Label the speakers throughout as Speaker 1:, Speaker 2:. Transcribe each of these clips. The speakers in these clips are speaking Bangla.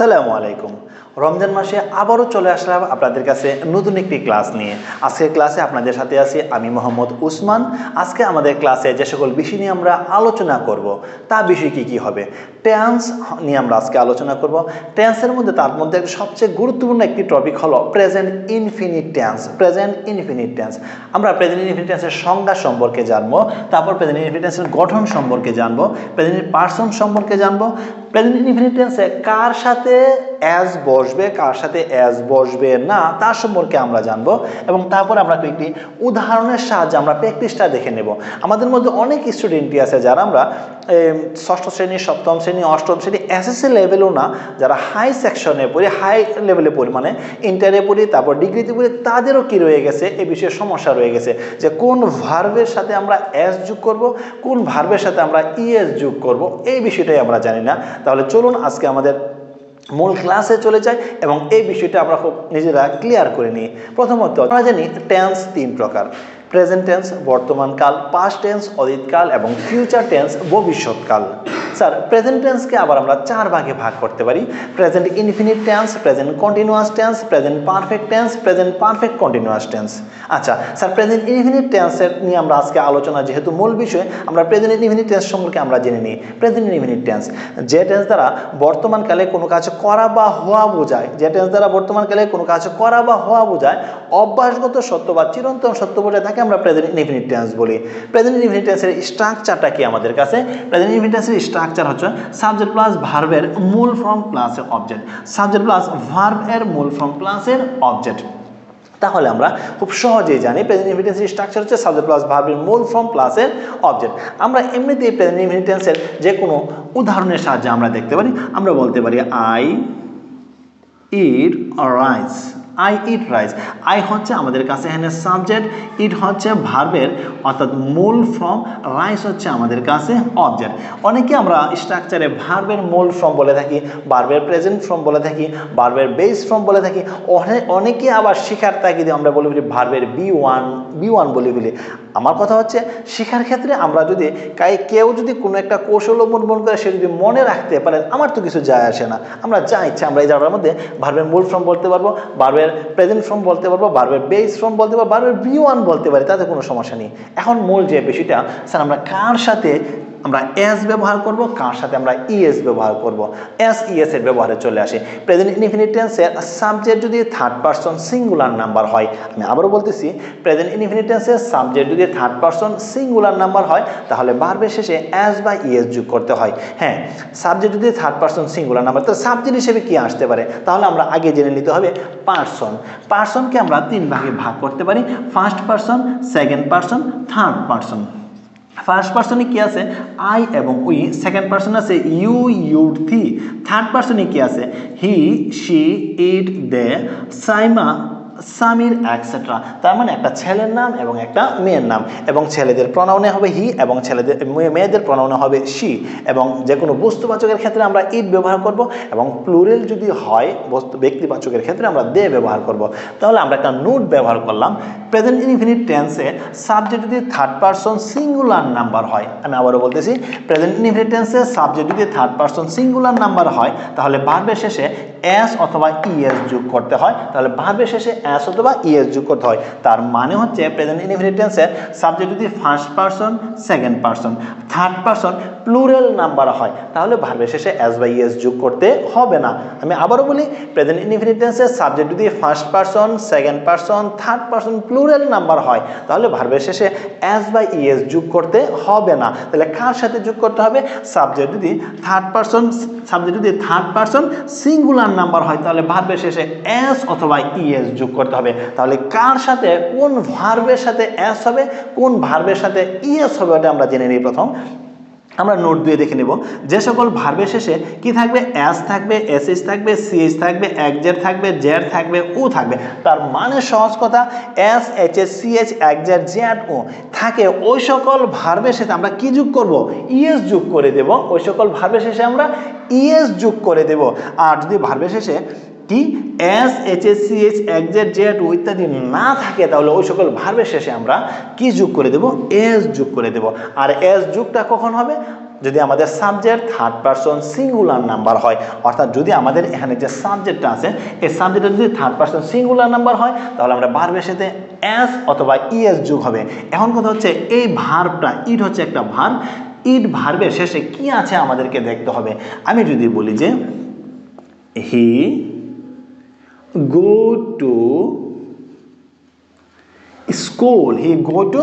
Speaker 1: আসসালামু আলাইকুম। রমজান মাসে আবারও চলে আসলাম আপনাদের কাছে নতুন একটি ক্লাস নিয়ে। আজকের ক্লাসে আপনাদের সাথে আছি আমি মোহাম্মদ উসমান। আজকে আমাদের ক্লাসে যে সকল বিষয় নিয়ে আমরা আলোচনা করব তা বিষয় কি হবে। টেন্স নিয়ে আমরা আজকে আলোচনা করব। টেন্সের মধ্যে তার মধ্যে সবচেয়ে গুরুত্বপূর্ণ একটি টপিক হলো present infinite tense. Present infinite tense আমরা প্রেজেন্ট ইনফিনিট টেন্সের সংজ্ঞা সম্পর্কে জানবো, তারপর প্রেজেন্ট ইনফিনিট টেন্সের গঠন সম্পর্কে জানবো, প্রেজেন্ট পারসন সম্পর্কে জানবো, প্রেজেন্ট ইনফিনিট টেন্সে কার সাথে অ্যাজ বসবে কার সাথে অ্যাজ বসবে না তার সম্পর্কে আমরা জানবো, এবং তারপর আমরা একটি উদাহরণের সাহায্যে আমরা প্র্যাকটিসটা দেখে নেব। আমাদের মধ্যে অনেক স্টুডেন্টই আছে যারা আমরা ষষ্ঠ শ্রেণী, সপ্তম শ্রেণী, অষ্টম শ্রেণী, এসএসসি লেভেলও না, যারা হাই সেকশনে পড়ি, হাই লেভেলে পড়ি, মানে ইন্টারে পড়ি, তারপর ডিগ্রিতে পড়ি, তাদেরও কি রয়ে গেছে, এই বিষয়ে সমস্যা রয়ে গেছে যে কোন ভার্বের সাথে আমরা অ্যাজ যোগ করব, কোন ভার্বের সাথে আমরা ইএস যোগ করব, এই বিষয়টাই আমরা জানি না। তাহলে চলুন আজকে আমাদের মূল ক্লাসে চলে যাই এবং এই বিষয়টা আমরা খুব নিজেরা ক্লিয়ার করে নিই। প্রথমত আমরা জানি টেন্স তিন প্রকার: প্রেজেন্ট টেন্স বর্তমান কাল, পাস্ট টেন্স অতীতকাল এবং ফিউচার টেন্স ভবিষ্যৎকাল। স্যার, প্রেজেন্ট টেন্সকে আবার আমরা চার ভাগে ভাগ করতে পারি: present infinite tense, present continuous tense, present perfect tense, present perfect continuous tense. আচ্ছা স্যার, প্রেজেন্ট ইনফিনিট টেন্সের নিয়ে আমরা আজকে আলোচনা, যেহেতু মূল বিষয়, আমরা প্রেজেন্ট ইনফিনিট টেন্স সম্পর্কে আমরা জেনে নিই। প্রেজেন্ট ইনফিনিট টেন্স যে টেন্স দ্বারা বর্তমানকালে কোনো কাজ করা বা হওয়া বোঝায়, যে টেন্স দ্বারা বর্তমানকালে কোনো কাজ করা বা হওয়া বোঝায়, অভ্যাসগত সত্য বা চিরন্তন সত্য বোঝায়, তাকে আমরা প্রেজেন্ট ইনফিনিট টেন্স বলি। প্রেজেন্ট ইনফিনিট টেন্সের স্ট্রাকচারটা কি আমাদের কাছে? প্রেজেন্ট ইনফিনিট টেন্সের স্ট্রাকচার হচ্ছে সাবজেক্ট প্লাস ভার্বের মূল form plus object, subject plus verb এর মূল ফর্ম প্লাস এর অবজেক্ট। তাহলে আমরা খুব সহজেই জানি প্রেজেন্ট ইনফিনিট টেন্সের স্ট্রাকচার হচ্ছে সাবজেক্ট প্লাস ভার্বের মূল ফর্ম প্লাস এর অবজেক্ট। আমরা এমনিতেই প্রেজেন্ট ইনফিনিট টেন্সের যে কোনো উদাহরণের সাহায্যে আমরা দেখতে পারি। আমরা বলতে পারি I eat rice. I eat rice. I হচ্ছে আমাদের কাছে এখানে সাবজেক্ট, ইট হচ্ছে ভার্বের অর্থাৎ মূল ফর্ম, রাইস হচ্ছে আমাদের কাছে অবজেক্ট। অনেকে আমরা স্ট্রাকচারে ভার্বের মূল ফর্ম বলে থাকি, ভার্বের প্রেজেন্ট ফর্ম বলে থাকি, ভার্বের বেস ফর্ম বলে থাকি। অনেকে আবার শেখার তাগিদে আমরা বলে ফেলি ভার্বের বি ওয়ান বলে ফেলি। আমার কথা হচ্ছে শেখার ক্ষেত্রে আমরা যদি কেউ যদি কোনো একটা কৌশল অবলম্বন করে, সে যদি মনে রাখতে পারে, আমার তো কিছু যায় আসে না। আমরা যা ইচ্ছা আমরা এই জায়গার মধ্যে ভার্বের মূল ফর্ম বলতে পারবো, ভার্বের প্রেজেন্ট ফর্ম বলতে পারবো, ভার্বের বেস ফর্ম বলতে পারবো, ভার্বের বি ওয়ান বলতে পারি, তাতে কোনো সমস্যা নেই। এখন মূল যে বিষয়টা, স্যার আমরা কার সাথে আমরা এস ব্যবহার করব, কার সাথে আমরা ইএস ব্যবহার করব। এস ইএস এর ব্যবহারে চলে আসে। প্রেজেন্ট ইনফিনিট টেন্সের সাবজেক্ট যদি থার্ড পারসন সিঙ্গুলার নাম্বার হয়, আমি আবারও বলতেছি, প্রেজেন্ট ইনফিনিট টেন্সের সাবজেক্ট যদি থার্ড পারসন সিঙ্গুলার নাম্বার হয়, তাহলে ভার্বের শেষে এস বা ইএস যোগ করতে হয়। হ্যাঁ, সাবজেক্ট যদি থার্ড পারসন সিঙ্গুলার নাম্বার, তো সাবজেক্ট হিসেবে কি আসতে পারে? তাহলে আমরা আগে জেনে নিতে হবে পারসন। পারসনকে আমরা তিন ভাগে ভাগ করতে পারি: first person, second person, third person. First পার্সনে কি আছে? আই এবং উই। সেকেন্ড পার্সন আছে ইউ, ইউড, থি। থার্ড পার্সনে কি আছে? He, she, it, they, Saima, Samir, etcetera. তার মানে একটা ছেলের নাম এবং একটা মেয়ের নাম, এবং ছেলেদের প্রনাউনে হবে হি এবং মেয়েদের প্রনাউনে হবে শি, এবং যে কোনো বস্তুবাচকের ক্ষেত্রে আমরা ইট ব্যবহার করব, এবং প্লুরাল যদি হয় ব্যক্তিবাচকের ক্ষেত্রে আমরা দে ব্যবহার করব। তাহলে আমরা একটা নোট ব্যবহার করলাম। প্রেজেন্ট ইনফিনিট টেন্সে সাবজেক্ট যদি থার্ড পারসন সিঙ্গুলার নাম্বার হয়, আমি আবারও বলতেছি, প্রেজেন্ট ইনফিনিট টেন্সে সাবজেক্ট যদি থার্ড পারসন সিঙ্গুলার নাম্বার হয়, তাহলে ভার্বের শেষে এস অথবা ইএস যোগ করতে হয়। তাহলে ভার্বের শেষে এস অথবা ইএস যোগ করতে হয়। তার মানে হচ্ছে প্রেজেন্ট ইনফিনিট টেন্সের সাবজেক্ট যদি first person, second person, third person plural number হয়, তাহলে ভার্বের শেষে এস বা ইএস যোগ করতে হবে না। আমি আবারও বলি, প্রেজেন্ট ইনফিনিট টেন্সের সাবজেক্ট যদি first person, second person, third person plural number হয়, তাহলে ভার্বের শেষে এস বা ইএস যোগ করতে হবে না। তাহলে কার সাথে যোগ করতে হবে? সাবজেক্ট যদি থার্ড পারসন সিঙ্গুলার নাম্বার হয়, তাহলে ভার্বের শেষে এস অথবা ইএস যোগ করতে হবে। তাহলে কার সাথে, কোন ভার্বের সাথে এস হবে, কোন ভার্বের সাথে ইএস হবে, ওটা আমরা জেনে নিই। প্রথম আমরা নোট দিয়ে দেখে নেব। যে সকল ভার্বের শেষে কি থাকবে? এস থাকবে, এসএস থাকবে, সিএস থাকবে, একজেড থাকবে, জেড থাকবে, ও থাকবে। তার মানে সহজ কথা, এস, এইচএস, সিএচ, একজেড, জেড, ও থাকে, ওই সকল ভার্বের শেষে আমরা কি যোগ করব? ইএস যোগ করে দেব। ওই সকল ভার্বের শেষে আমরা ইএস যোগ করে দেব। আর যদি ভার্বের শেষে কি এস, এইচএস, সিএচ, একজেড, জেড, ও ইত্যাদি না থাকে, তাহলে ওই সকল ভার্বের শেষে আমরা কি যোগ করে দেব? এস যোগ করে দেব। আর এস যোগটা কখন হবে? যদি আমাদের subject third person singular number হয়, অর্থাৎ যদি আমাদের এখানে যে সাবজেক্টটা আছে এই সাবজেক্টে যদি থার্ড পারসন সিঙ্গুলার নাম্বার হয় তাহলে আমরা ভার্বের সাথে এস অথবা ইএস যোগ হবে। এখন কথা হচ্ছে এই ভার্বটা ইট হচ্ছে একটা ভার্ব, ইট ভার্বের শেষে কি আছে আমাদেরকে দেখতে হবে। আমি যদি বলি যে he go to school, he go to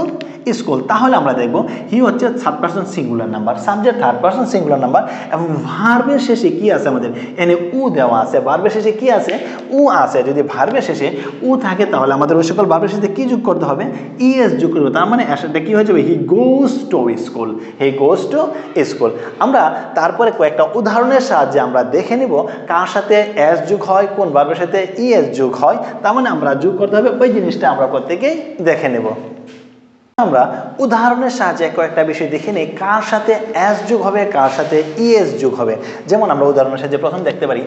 Speaker 1: school, তাহলে আমরা দেখব হি হচ্ছে third person singular number, subject third person singular number এবং ভার্বের শেষে কি আছে আমাদের এনে উ দেওয়া আছে, ভার্বের শেষে কি আছে উ আছে। যদি ভার্বের শেষে উ থাকে তাহলে আমাদের ওই সকল ভার্বের সাথে কি যোগ করতে হবে ইএস যোগ করতে হবে। তার মানে এটা কি হয়ে যাবে he goes to school, he goes to school. আমরা তারপরে কয়েকটা উদাহরণের সাহায্যে আমরা দেখে নিব কার সাথে এস যোগ হয়, কোন ভার্বের সাথে ইএস যোগ হয়। তার মানে আমরা যোগ করতে হবে ওই জিনিসটা আমরা প্রত্যেকেই দেখে নেব। আমরা উদাহরণের সাহায্যে কয়েকটা বিষয় দেখে নিই কার সাথে এস যোগ হবে, কার সাথে ইএস যোগ হবে। যেমন আমরা উদাহরণের সাহায্যে প্রথম দেখতে পারি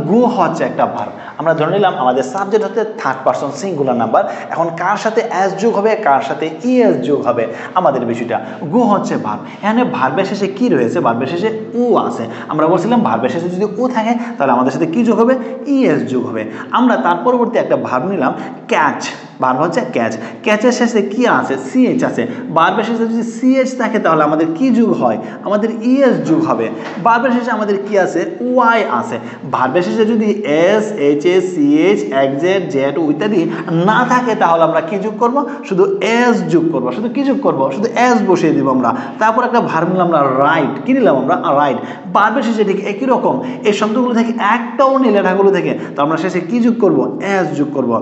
Speaker 1: গো হচ্ছে একটা ভার্ব, আমরা ধরে নিলাম আমাদের সাবজেক্ট হচ্ছে থার্ড পারসন সিঙ্গুলার নাম্বার। এখন কার সাথে এস যোগ হবে, কার সাথে ইএস যোগ হবে আমাদের বিষয়টা। গো হচ্ছে ভার্ব, এখানে ভার্বের শেষে কি রয়েছে, ভার্বের শেষে উ আছে। আমরা বলছিলাম ভার্বের শেষে যদি উ থাকে তাহলে আমাদের সাথে কি যোগ হবে ইএস যোগ হবে। আমরা তার পরবর্তী একটা ভার্ব নিলাম ক্যাচ, ভার্ব হচ্ছে ক্যাচ, ক্যাচের শেষে কি আছে সিএইচ আছে। ভার্বের শেষে যদি সিএইচ থাকে তাহলে আমাদের কি যোগ হয় আমাদের ইএস যোগ হবে। ভার্বের শেষে আমাদের কি আছে ওয়াই আছে। ভার্বের শেষে যদি S H A CH X Z Z ইত্যাদি না থাকে তাহলে আমরা কি যোগ করব শুধু এস যোগ করব। শুধু কি যোগ করব শুধু এস বসিয়ে দিব আমরা। তারপর একটা ভার্ব নিলাম আমরা রাইট, কি নিলাম আমরা রাইট। ভার্বের শেষে ঠিক একই রকম এই শব্দগুলো থেকে একটাও নেই লেখাগুলো থেকে, তো আমরা শেষে কি যোগ করব এস যোগ করব।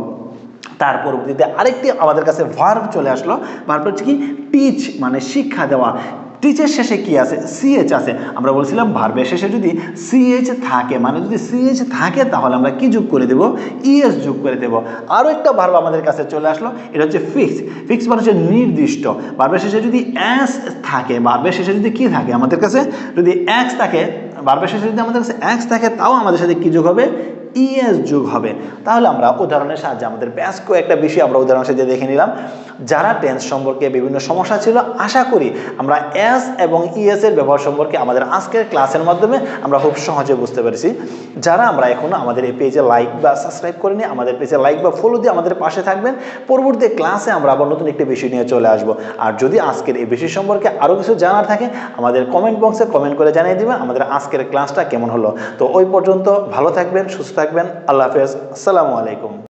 Speaker 1: তার পরবর্তীতে আরেকটি আমাদের কাছে ভার্ব চলে আসলো, ভার্ব হচ্ছে কি টিচ, মানে শিক্ষা দেওয়া। টিচের শেষে কি আছে সিএইচ আছে। আমরা বলছিলাম ভার্বের শেষে যদি সিএইচ থাকে, মানে যদি সিএইচ থাকে তাহলে আমরা কি যোগ করে দেব ইএস যোগ করে দেব। আরও একটা ভার্ব আমাদের কাছে চলে আসলো, এটা হচ্ছে ফিক্স। ফিক্স মানে হচ্ছে নির্দিষ্ট। ভার্বের শেষে যদি এস থাকে, ভার্বের শেষে যদি কি থাকে আমাদের কাছে যদি এক্স থাকে, ভার্বের শেষে যদি আমাদের কাছে এক্স থাকে তাও আমাদের সাথে কি যোগ হবে ইএস যোগ হবে। তাহলে আমরা উদাহরণের সাহায্যে আমাদের বেশ কয়েকটা বিষয় আমরা উদাহরণের সাহায্যে দেখে নিলাম। যারা টেন্স সম্পর্কে বিভিন্ন সমস্যা ছিল আশা করি আমরা এস এবং ইএস এর ব্যবহার সম্পর্কে আমাদের আজকের ক্লাসের মাধ্যমে আমরা খুব সহজে বুঝতে পেরেছি। যারা আমরা এখনো আমাদের এই পেজে লাইক বা সাবস্ক্রাইব করিনি আমাদের পেজে লাইক বা ফলো দিয়ে আমাদের পাশে থাকবেন। পরবর্তী ক্লাসে আমরা আবার নতুন একটি বিষয় নিয়ে চলে আসব। আর যদি আজকের এই বিষয় সম্পর্কে আরও কিছু জানার থাকে আমাদের কমেন্ট বক্সে কমেন্ট করে জানিয়ে দিবেন আমাদের আজকের ক্লাসটা কেমন হলো। তো ওই পর্যন্ত ভালো থাকবেন, সুস্থ থাকবেন, আল্লাহ হাফেজ, আসসালামু আলাইকুম।